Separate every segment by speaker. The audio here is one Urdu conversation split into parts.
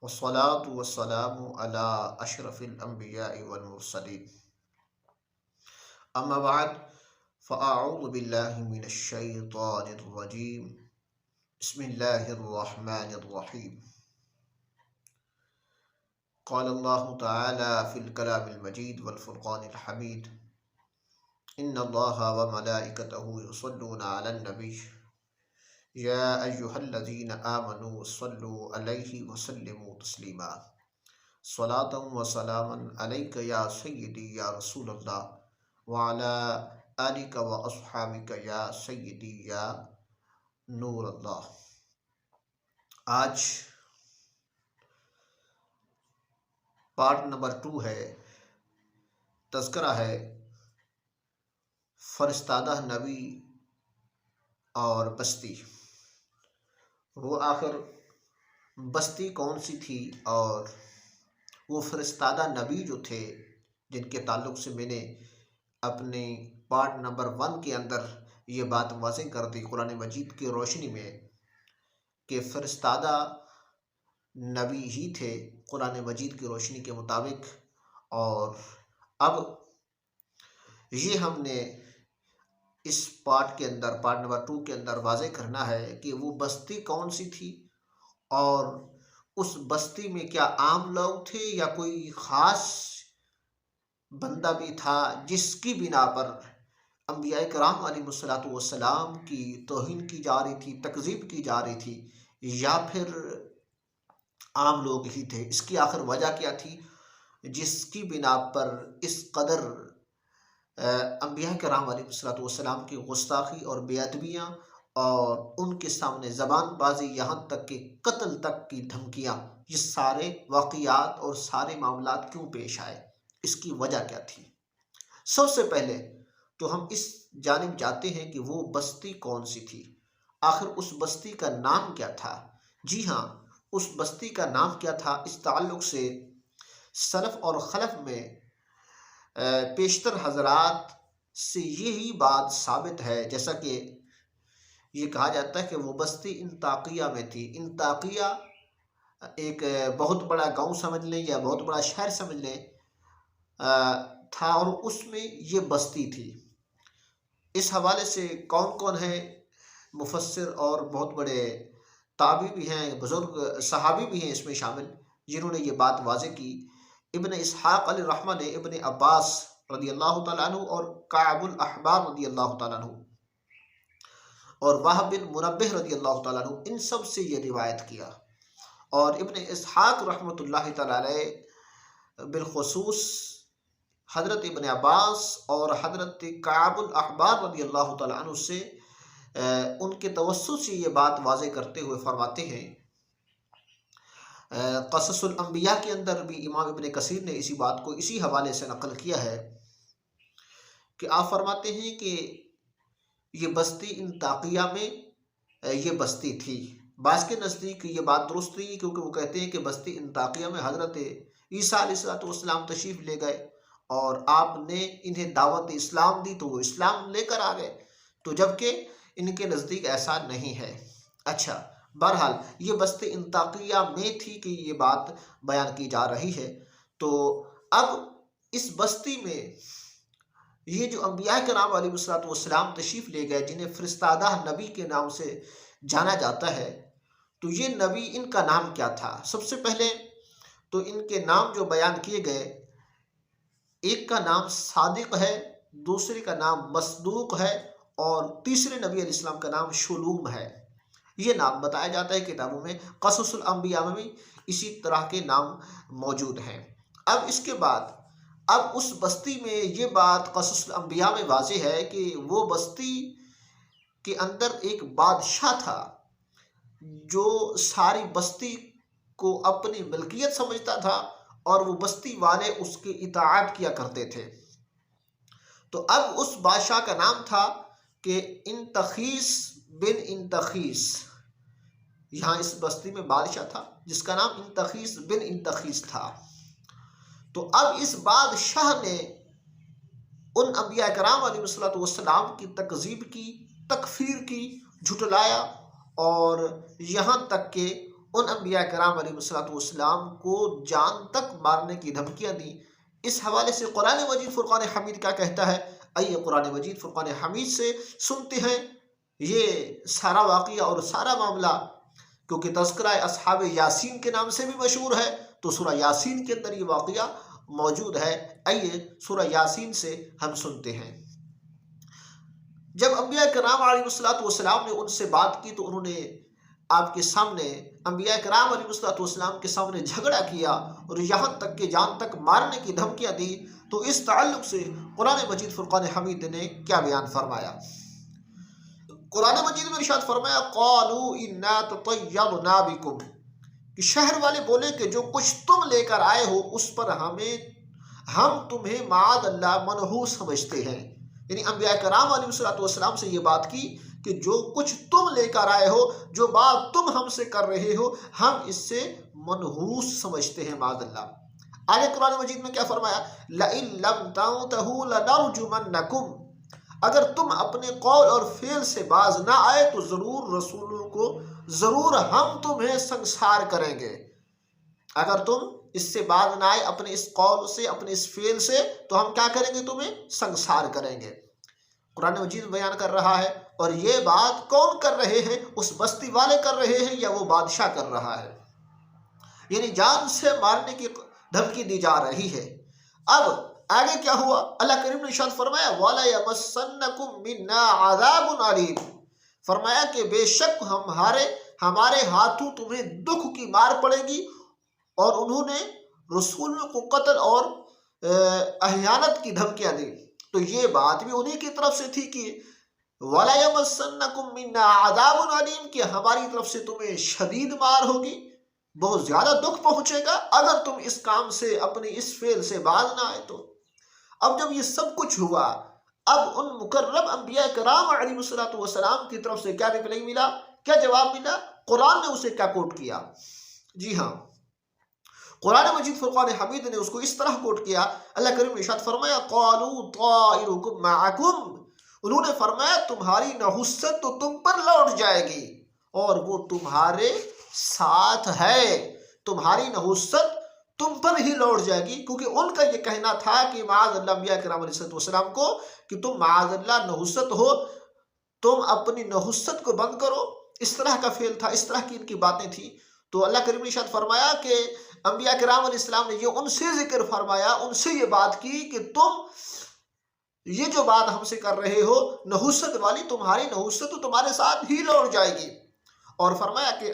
Speaker 1: والصلاة والسلام على أشرف الأنبياء والمرسلين. أما بعد فأعوذ بالله من الشيطان الرجيم. بسم الله الرحمن الرحيم. قال الله تعالى في الكلام المجيد والفرقان الحميد: إن الله وملائكته يصلون على النبي يا أيها الذين آمنوا صلوا عليه وسلموا تسليما. صلاة وسلاما عليك يا سيدي يا رسول الله وعلى آلك وأصحابك يا سيدي يا نور اللہ. آج پارٹ نمبر 2 ہے، تذکرہ ہے فرستادہ نبی اور بستی. وہ آخر بستی کون سی تھی اور وہ فرستادہ نبی جو تھے جن کے تعلق سے میں نے اپنے پارٹ نمبر 1 کے اندر یہ بات واضح کر دی قرآن مجید کی روشنی میں کہ فرستادہ نبی ہی تھے قرآن مجید کی روشنی کے مطابق. اور اب یہ ہم نے اس پارٹ کے اندر، پارٹ نمبر 2 کے اندر واضح کرنا ہے کہ وہ بستی کون سی تھی اور اس بستی میں کیا عام لوگ تھے یا کوئی خاص بندہ بھی تھا جس کی بنا پر انبیاء کرام علیہ الصلوۃ والسلام کی توہین کی جا رہی تھی، تکذیب کی جا رہی تھی، یا پھر عام لوگ ہی تھے. اس کی آخر وجہ کیا تھی جس کی بنا پر اس قدر انبیاء کرام علیہ الصلوۃ والسلام کی گستاخی اور بے ادبیاں اور ان کے سامنے زبان بازی، یہاں تک کہ قتل تک کی دھمکیاں، یہ سارے واقعات اور سارے معاملات کیوں پیش آئے، اس کی وجہ کیا تھی؟ سب سے پہلے تو ہم اس جانب جاتے ہیں کہ وہ بستی کون سی تھی، آخر اس بستی کا نام کیا تھا. جی ہاں، اس بستی کا نام کیا تھا، اس تعلق سے سلف اور خلف میں پیشتر حضرات سے یہی بات ثابت ہے. جیسا کہ یہ کہا جاتا ہے کہ وہ بستی انطاکیہ میں تھی. انطاکیہ ایک بہت بڑا گاؤں سمجھ لیں یا بہت بڑا شہر سمجھ لیں تھا، اور اس میں یہ بستی تھی. اس حوالے سے کون کون ہیں مفسر اور بہت بڑے تابعی بھی ہیں، بزرگ صحابی بھی ہیں اس میں شامل، جنہوں نے یہ بات واضح کی. ابن اسحاق علیہ الرحمہ نے ابن عباس رضی اللہ تعالیٰ عنہ اور کعب الاحبار رضی اللہ تعالیٰ عنہ اور وہب بن منبہ رضی اللہ تعالیٰ عنہ، ان سب سے یہ روایت کیا. اور ابن اسحاق رحمۃ اللہ تعالیٰ علیہ بالخصوص حضرت ابن عباس اور حضرت کعب الاحبار رضی اللہ تعالیٰ عنہ سے ان کے توسط سے یہ بات واضح کرتے ہوئے فرماتے ہیں. قصص الانبیاء کے اندر بھی امام ابن کثیر نے اسی بات کو اسی حوالے سے نقل کیا ہے کہ آپ فرماتے ہیں کہ یہ بستی انطاکیہ میں یہ بستی تھی. بعض کے نزدیک یہ بات درست نہیں، کیونکہ وہ کہتے ہیں کہ بستی انطاکیہ میں حضرت عیسیٰ علیہ السلام تشریف لے گئے اور آپ نے انہیں دعوت اسلام دی تو وہ اسلام لے کر آ گئے، تو جبکہ ان کے نزدیک ایسا نہیں ہے. اچھا، بہرحال یہ بستی انطاکیہ میں تھی کہ یہ بات بیان کی جا رہی ہے. تو اب اس بستی میں یہ جو انبیاء کرام علیہ الصلوۃ والسلام تشریف لے گئے، جنہیں فرستادہ نبی کے نام سے جانا جاتا ہے، تو یہ نبی ان کا نام کیا تھا؟ سب سے پہلے تو ان کے نام جو بیان کیے گئے، ایک کا نام صادق ہے، دوسرے کا نام مصدوق ہے، اور تیسرے نبی علیہ السلام کا نام شلوم ہے. یہ نام بتایا جاتا ہے کتابوں میں، قصص الانبیاء میں بھی اسی طرح کے نام موجود ہیں. اب اس کے بعد اب اس بستی میں یہ بات قصص الانبیاء میں واضح ہے کہ وہ بستی کے اندر ایک بادشاہ تھا جو ساری بستی کو اپنی ملکیت سمجھتا تھا اور وہ بستی والے اس کی اطاعت کیا کرتے تھے. تو اب اس بادشاہ کا نام تھا کہ انتخیس بن انتخیس. یہاں اس بستی میں بادشاہ تھا جس کا نام انتخیس بن انتخیس تھا. تو اب اس بادشاہ نے ان انبیاء کرام علیہ الصلوۃ والسلام کی تکذیب کی، تکفیر کی، جھٹلایا، اور یہاں تک کہ ان انبیاء کرام علیہ السلام کو جان تک مارنے کی دھمکیاں دیں۔ اس حوالے سے قرآن مجید فرقان حمید کیا کہتا ہے؟ آئیے قرآن مجید فرقان حمید سے سنتے ہیں یہ سارا واقعہ اور سارا معاملہ، کیونکہ تذکرہ اصحاب یاسین کے نام سے بھی مشہور ہے، تو سورہ یاسین کے اندر یہ واقعہ موجود ہے۔ آئیے سورہ یاسین سے ہم سنتے ہیں۔ جب انبیاء کرام علیہ السلام نے ان سے بات کی تو انہوں نے آپ کے سامنے انبیاء کرام علیہ السلام کے سامنے جھگڑا کیا اور یہاں تک کہ جان تک مارنے کی دھمکیاں دی۔ تو اس تعلق سے قرآن مجید فرقان حمید نے کیا بیان فرمایا؟ قرآن مجید میں ارشاد فرمایا قالوا انا تطیرنا بکم، کہ شہر والے بولے کہ جو کچھ تم لے کر آئے ہو اس پر ہم تمہیں معاذ اللہ منحوس سمجھتے ہیں۔ یعنی انبیاء کرام علیہ السلام سے یہ بات کی کہ جو کچھ تم لے کر آئے ہو، جو بات تم ہم سے کر رہے ہو، ہم اس سے منحوس سمجھتے ہیں معاذ اللہ۔ آگے قرآن مجید میں کیا فرمایا؟ لَإِن لَمْ تَنْتَهُوا لَنَرْجُمَنَّكُمْ، اگر تم اپنے قول اور فعل سے باز نہ آئے تو ضرور ہم تمہیں سنسار کریں گے۔ اگر تم اس سے باز نہ آئے اپنے اس قول سے، اپنے اس فعل سے، تو ہم کیا کریں گے؟ تمہیں سنسار کریں گے۔ قرآن مجید بیان کر رہا ہے، اور یہ بات کون کر رہے ہیں؟ اس بستی والے کر رہے ہیں یا وہ بادشاہ کر رہا ہے؟ یعنی جان سے مارنے کی دھمکی دی جا رہی ہے۔ اب آگے کیا ہوا؟ اللہ کریم نے ارشاد فرمایا وَلَا يَمَسَّنَّكُم مِّنَّا عَذَابٌ عَلِيمٌ، فرمایا کہ بے شک ہمارے ہاتھوں تمہیں دکھ کی مار پڑے گی۔ اور انہوں نے رسولوں کو قتل اور اہانت کی دھمکیاں دی، تو یہ بات بھی انہی کی طرف سے تھی کہ وَلَا يَمَسَّنَّكُم مِّنَّا عَذَابٌ عَلِيمٌ، کہ ہماری طرف سے تمہیں شدید مار ہوگی، بہت زیادہ دکھ پہنچے گا اگر تم اس کام سے، اپنی اس فعل سے باز نہ آئے تو۔ اب جب یہ سب کچھ ہوا، اب ان مکرم انبیاء کرام علیہ السلام کی طرف سے کیا رپلائی ملا، کیا جواب ملا؟ قرآن نے اسے کیا کوٹ کیا؟ جی ہاں، قرآن مجید فرقان حمید نے اس کو اس طرح کوٹ کیا۔ اللہ کریم نے ارشاد فرمایا قالوا طائرکم معکم، انہوں نے فرمایا تمہاری نحوست تو تم پر لوٹ جائے گی اور وہ تمہارے ساتھ ہے، تمہاری نحوست تم پر ہی لوٹ جائے گی، کیونکہ ان کا یہ کہنا تھا کہ معاذ اللہ انبیاء کرام علیہ السلام کو کہ تم معاذ اللہ نحوست ہو، تم اپنی نحوست کو بند کرو، اس طرح کا فعل تھا، اس طرح کی ان کی باتیں تھی۔ تو اللہ کریم نے ارشاد فرمایا کہ انبیاء کرام علیہ السلام نے یہ ان سے ذکر فرمایا، ان سے یہ بات کی کہ تم یہ جو بات ہم سے کر رہے ہو نحوست والی، تمہاری نحوست تو تمہارے ساتھ ہی لوٹ جائے گی۔ اور فرمایا کہ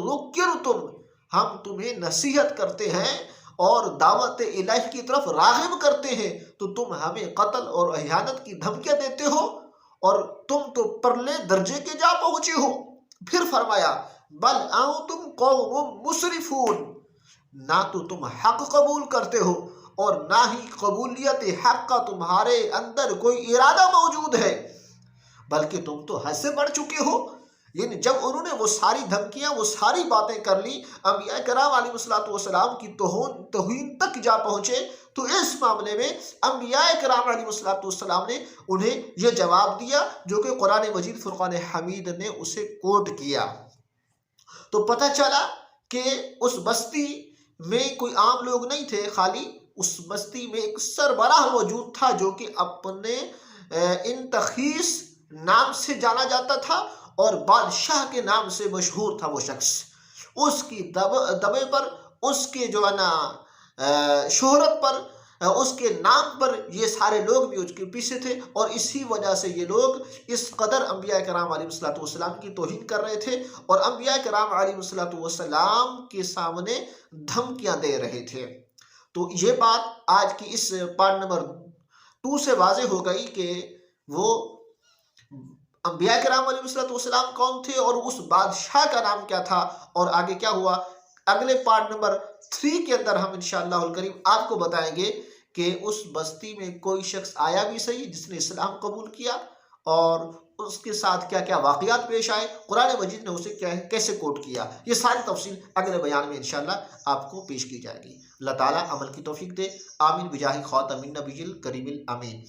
Speaker 1: ذکرتم، ہم تمہیں نصیحت کرتے ہیں اور دعوت الہی کی طرف راغب کرتے ہیں تو تم ہمیں قتل اور اہانت کی دھمکیاں دیتے ہو، اور تم تو پرلے درجے کے جا پہنچے ہو۔ پھر فرمایا بل انتم قوم مسرفون، نہ تو تم حق قبول کرتے ہو اور نہ ہی قبولیت حق کا تمہارے اندر کوئی ارادہ موجود ہے، بلکہ تم تو حد سے بڑھ چکے ہو۔ یعنی جب انہوں نے وہ ساری دھمکیاں، وہ ساری باتیں کر لی، انبیاء کرام علیہ السلام کی توہین تک جا پہنچے، تو اس معاملے میں انبیاء کرام علیہ السلام نے انہیں یہ جواب دیا جو کہ قرآن مجید فرقان حمید نے اسے کوٹ کیا۔ تو پتہ چلا کہ اس بستی میں کوئی عام لوگ نہیں تھے، خالی اس بستی میں ایک سربراہ موجود تھا جو کہ اپنے انتخیص نام سے جانا جاتا تھا اور بادشاہ کے نام سے مشہور تھا وہ شخص۔ اس کی دبے پر، اس کے جو ہے نا شہرت پر، اس کے نام پر یہ سارے لوگ بھی اس کے پیچھے تھے، اور اسی وجہ سے یہ لوگ اس قدر انبیاء کرام علیہ السلام کی توہین کر رہے تھے اور انبیاء کرام علیہ السلام کے سامنے دھمکیاں دے رہے تھے۔ تو یہ بات آج کی اس پارٹ نمبر 2 سے واضح ہو گئی کہ وہ انبیاء کرام علیہ السلام کون تھے اور اس بادشاہ کا نام کیا تھا، اور آگے کیا ہوا۔ اگلے پارٹ نمبر 3 کے اندر ہم انشاءاللہ الکریم آپ کو بتائیں گے کہ اس بستی میں کوئی شخص آیا بھی صحیح جس نے اسلام قبول کیا، اور اس کے ساتھ کیا کیا واقعات پیش آئے، قرآن مجید نے اسے کیسے کوٹ کیا۔ یہ ساری تفصیل اگلے بیان میں انشاءاللہ آپ کو پیش کی جائے گی۔ اللہ تعالیٰ عمل کی توفیق دے، آمین بجاہ خاتم النبی الکریم الامین۔